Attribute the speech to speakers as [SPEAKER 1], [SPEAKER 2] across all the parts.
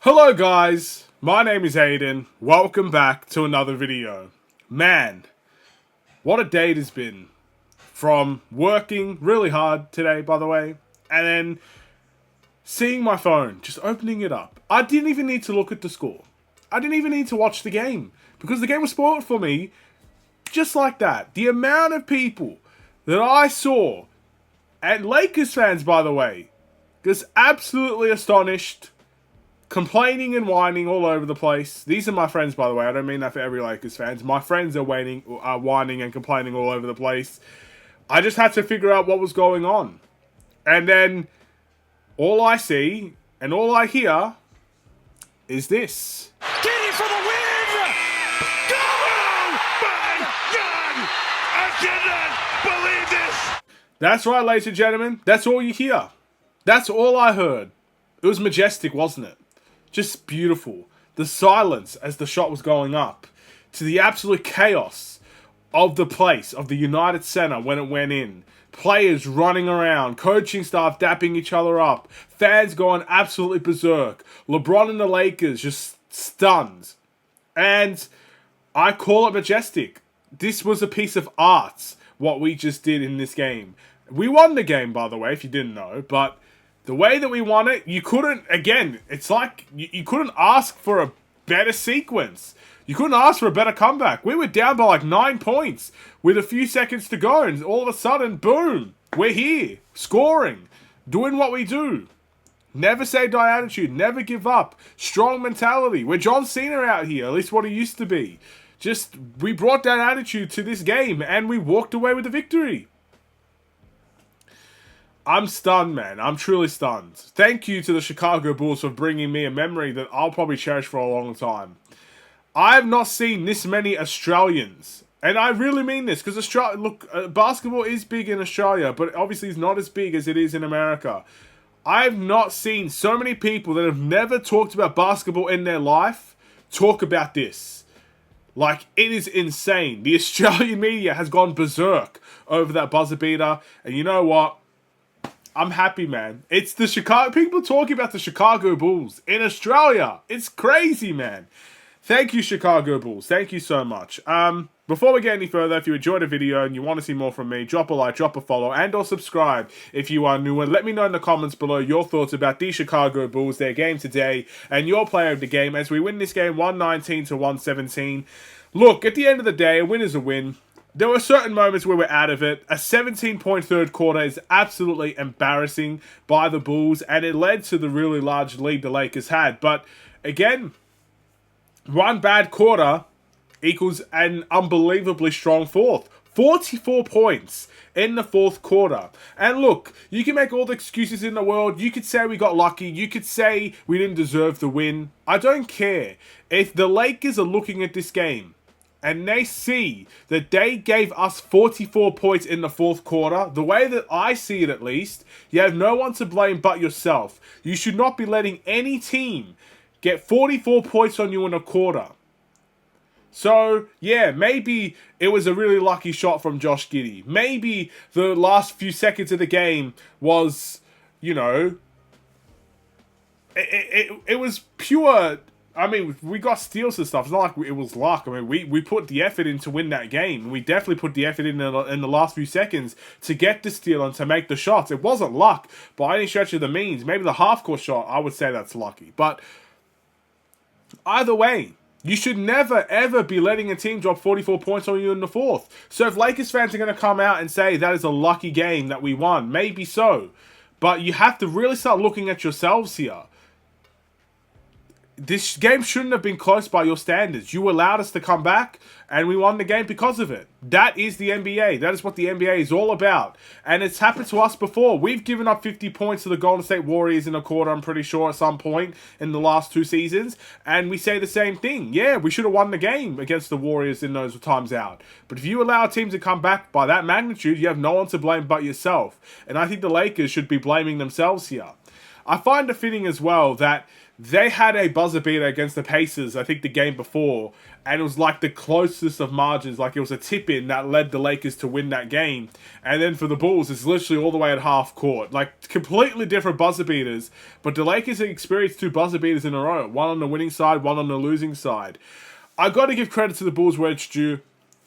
[SPEAKER 1] Hello guys, my name is Aiden. Welcome back to another video. Man, what a day it has been. From working really hard today, by the way, and then seeing my phone, just opening it up. I didn't even need to look at the score. I didn't even need to watch the game, because the game was spoiled for me, just like that. The amount of people that I saw, and Lakers fans, by the way, just absolutely astonished, complaining and whining all over the place. These are my friends, by the way. I don't mean that for every Lakers fans. My friends are whining and complaining all over the place. I just had to figure out what was going on. And then all I see and all I hear is this.
[SPEAKER 2] Get it for the win! Go! My God! I cannot believe this!
[SPEAKER 1] That's right, ladies and gentlemen. That's all you hear. That's all I heard. It was majestic, wasn't it? Just beautiful. The silence as the shot was going up, to the absolute chaos of the place, of the United Center when it went in. Players running around, coaching staff dapping each other up, fans going absolutely berserk. LeBron and the Lakers just stunned. And I call it majestic. This was a piece of art, what we just did in this game. We won the game, by the way, if you didn't know, but the way that we won it, you couldn't, again, it's like you couldn't ask for a better sequence. You couldn't ask for a better comeback. We were down by like 9 points with a few seconds to go, and all of a sudden, boom, we're here, scoring, doing what we do. Never say die attitude, never give up, strong mentality. We're John Cena out here, at least what he used to be. Just, we brought that attitude to this game, and we walked away with the victory. I'm stunned, man. I'm truly stunned. Thank you to the Chicago Bulls for bringing me a memory that I'll probably cherish for a long time. I have not seen this many Australians. And I really mean this, because basketball is big in Australia, but obviously it's not as big as it is in America. I have not seen so many people that have never talked about basketball in their life talk about this. Like, it is insane. The Australian media has gone berserk over that buzzer beater. And you know what? I'm happy, man. It's the Chicago... People talking about the Chicago Bulls in Australia. It's crazy, man. Thank you, Chicago Bulls. Thank you so much. Before we get any further, if you enjoyed the video and you want to see more from me, drop a like, drop a follow, and or subscribe if you are new. And let me know in the comments below your thoughts about the Chicago Bulls, their game today, and your player of the game as we win this game 119 to 117. Look, at the end of the day, a win is a win. There were certain moments where we're out of it. A 17-point third quarter is absolutely embarrassing by the Bulls, and it led to the really large lead the Lakers had. But again, one bad quarter equals an unbelievably strong fourth. 44 points in the fourth quarter. And look, you can make all the excuses in the world. You could say we got lucky. You could say we didn't deserve the win. I don't care. If the Lakers are looking at this game, and they see that they gave us 44 points in the fourth quarter, the way that I see it at least, you have no one to blame but yourself. You should not be letting any team get 44 points on you in a quarter. So, yeah, maybe it was a really lucky shot from Josh Giddey. Maybe the last few seconds of the game was, you know, it was pure... I mean, we got steals and stuff. It's not like it was luck. I mean, we put the effort in to win that game. We definitely put the effort in the last few seconds to get the steal and to make the shots. It wasn't luck by any stretch of the means. Maybe the half-court shot, I would say that's lucky. But either way, you should never, ever be letting a team drop 44 points on you in the fourth. So if Lakers fans are going to come out and say that is a lucky game that we won, maybe so. But you have to really start looking at yourselves here. This game shouldn't have been close by your standards. You allowed us to come back, and we won the game because of it. That is the NBA. That is what the NBA is all about. And it's happened to us before. We've given up 50 points to the Golden State Warriors in a quarter, I'm pretty sure, at some point in the last 2 seasons. And we say the same thing. Yeah, we should have won the game against the Warriors in those times out. But if you allow a team to come back by that magnitude, you have no one to blame but yourself. And I think the Lakers should be blaming themselves here. I find it fitting as well that They had a buzzer beater against the Pacers, I think the game before, and it was like the closest of margins. Like it was a tip-in that led the Lakers to win that game. And then for the Bulls, it's literally all the way at half court. Like completely different buzzer beaters, but the Lakers have experienced 2 buzzer beaters in a row. One on the winning side, one on the losing side. I got to give credit to the Bulls where it's due.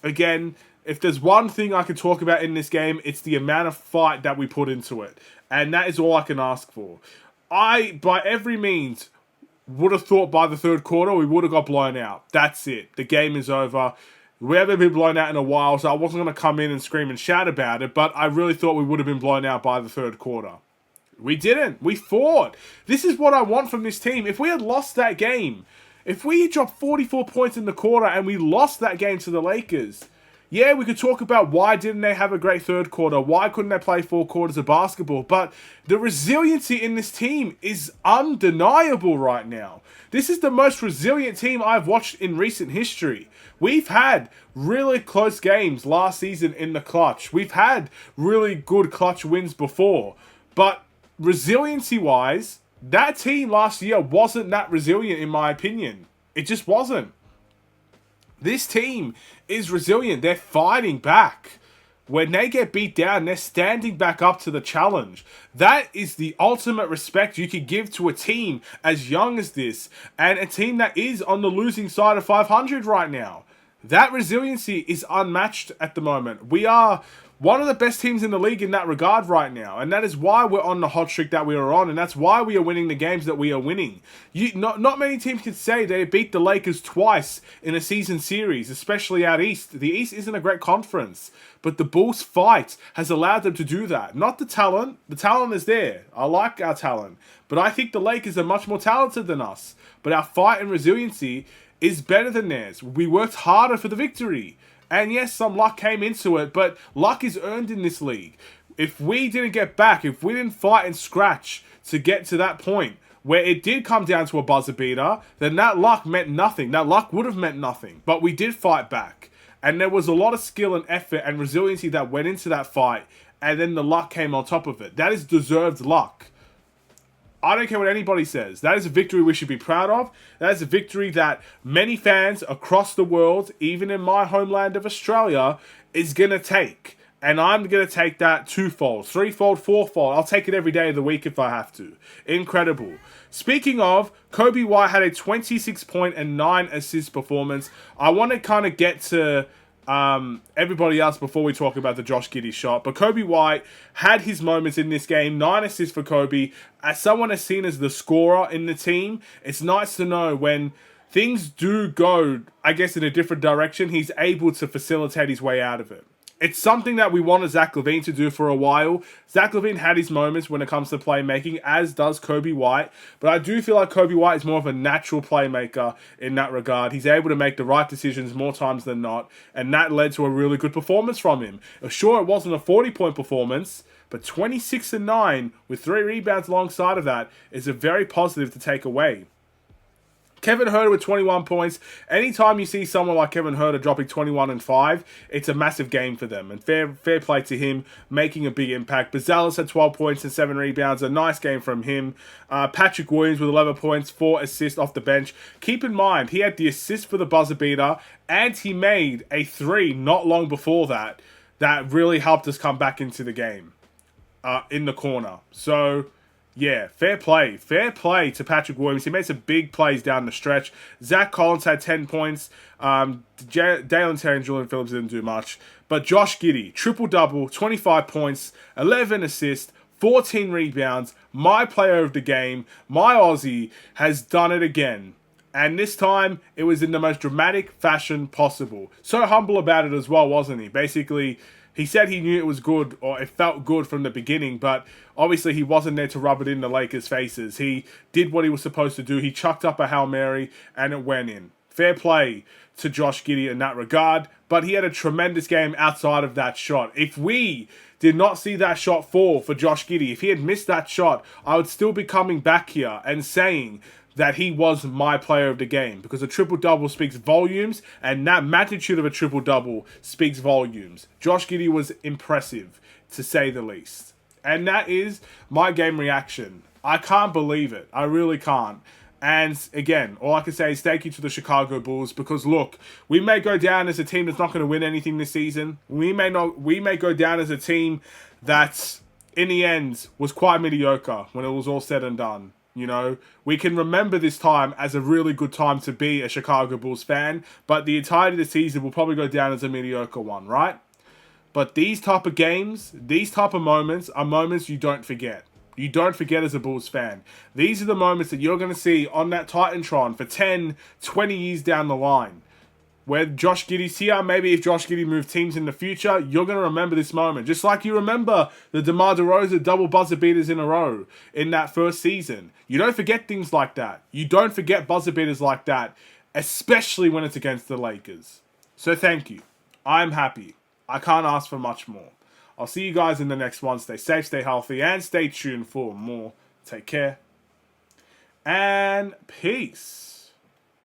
[SPEAKER 1] Again, if there's one thing I can talk about in this game, it's the amount of fight that we put into it. And that is all I can ask for. I, by every means, would have thought by the third quarter we would have got blown out. That's it. The game is over. We haven't been blown out in a while, so I wasn't going to come in and scream and shout about it, but I really thought we would have been blown out by the third quarter. We didn't. We fought. This is what I want from this team. If we had lost that game, if we dropped 44 points in the quarter and we lost that game to the Lakers, yeah, we could talk about why didn't they have a great third quarter, why couldn't they play 4 quarters of basketball, but the resiliency in this team is undeniable right now. This is the most resilient team I've watched in recent history. We've had really close games last season in the clutch. We've had really good clutch wins before, but resiliency-wise, that team last year wasn't that resilient in my opinion. It just wasn't. This team is resilient. They're fighting back. When they get beat down, they're standing back up to the challenge. That is the ultimate respect you could give to a team as young as this, and a team that is on the losing side of 500 right now. That resiliency is unmatched at the moment. We are one of the best teams in the league in that regard right now, and that is why we're on the hot streak that we are on, and that's why we are winning the games that we are winning. Not many teams can say they beat the Lakers twice in a season series, especially out east. The East isn't a great conference, but the Bulls' fight has allowed them to do that. Not the talent. The talent is there. I like our talent, but I think the Lakers are much more talented than us. But our fight and resiliency is better than theirs. We worked harder for the victory. And yes, some luck came into it, but luck is earned in this league. If we didn't get back, if we didn't fight and scratch to get to that point where it did come down to a buzzer beater, then that luck meant nothing. That luck would have meant nothing. But we did fight back. And there was a lot of skill and effort and resiliency that went into that fight. And then the luck came on top of it. That is deserved luck. I don't care what anybody says. That is a victory we should be proud of. That is a victory that many fans across the world, even in my homeland of Australia, is going to take. And I'm going to take that 2-fold, 3-fold, 4-fold. I'll take it every day of the week if I have to. Incredible. Speaking of, Coby White had a 26-point and 9-assist performance. I want to kind of get to everybody else before we talk about the Josh Giddey shot, but Coby White had his moments in this game. 9 assists for Coby. As someone is seen as the scorer in the team, it's nice to know when things do go, I guess, in a different direction, he's able to facilitate his way out of it. It's something that we wanted Zach LaVine to do for a while. Zach LaVine had his moments when it comes to playmaking, as does Coby White. But I do feel like Coby White is more of a natural playmaker in that regard. He's able to make the right decisions more times than not. And that led to a really good performance from him. Sure, it wasn't a 40-point performance, but 26 and 9 with 3 rebounds alongside of that is a very positive to take away. Kevin Huerter with 21 points. Anytime you see someone like Kevin Huerter dropping 21 and 5, it's a massive game for them. And fair play to him, making a big impact. Bazelis had 12 points and 7 rebounds. A nice game from him. Patrick Williams with 11 points, 4 assists off the bench. Keep in mind, he had the assist for the buzzer beater, and he made a 3 not long before that. That really helped us come back into the game in the corner. So yeah, fair play. Fair play to Patrick Williams. He made some big plays down the stretch. Zach Collins had 10 points. Dalen Terry and Julian Phillips didn't do much. But Josh Giddey, triple-double, 25 points, 11 assists, 14 rebounds. My player of the game, my Aussie, has done it again. And this time, it was in the most dramatic fashion possible. So humble about it as well, wasn't he? Basically, he said he knew it was good, or it felt good from the beginning, but obviously he wasn't there to rub it in the Lakers' faces. He did what he was supposed to do. He chucked up a Hail Mary, and it went in. Fair play to Josh Giddey in that regard, but he had a tremendous game outside of that shot. If we did not see that shot fall for Josh Giddey, if he had missed that shot, I would still be coming back here and saying that he was my player of the game, because a triple-double speaks volumes, and that magnitude of a triple-double speaks volumes. Josh Giddey was impressive, to say the least. And that is my game reaction. I can't believe it. I really can't. And again, all I can say is thank you to the Chicago Bulls because look, we may go down as a team that's not going to win anything this season. We may go down as a team that in the end was quite mediocre when it was all said and done. You know, we can remember this time as a really good time to be a Chicago Bulls fan, but the entirety of the season will probably go down as a mediocre one, right? But these type of games, these type of moments are moments you don't forget. You don't forget as a Bulls fan. These are the moments that you're going to see on that Titantron for 10, 20 years down the line. Where Josh Giddey's here, maybe if Josh Giddey moved teams in the future, you're going to remember this moment. Just like you remember the DeMar DeRozan double buzzer beaters in a row in that first season. You don't forget things like that. You don't forget buzzer beaters like that, especially when it's against the Lakers. So thank you. I'm happy. I can't ask for much more. I'll see you guys in the next one. Stay safe, stay healthy, and stay tuned for more. Take care. And peace.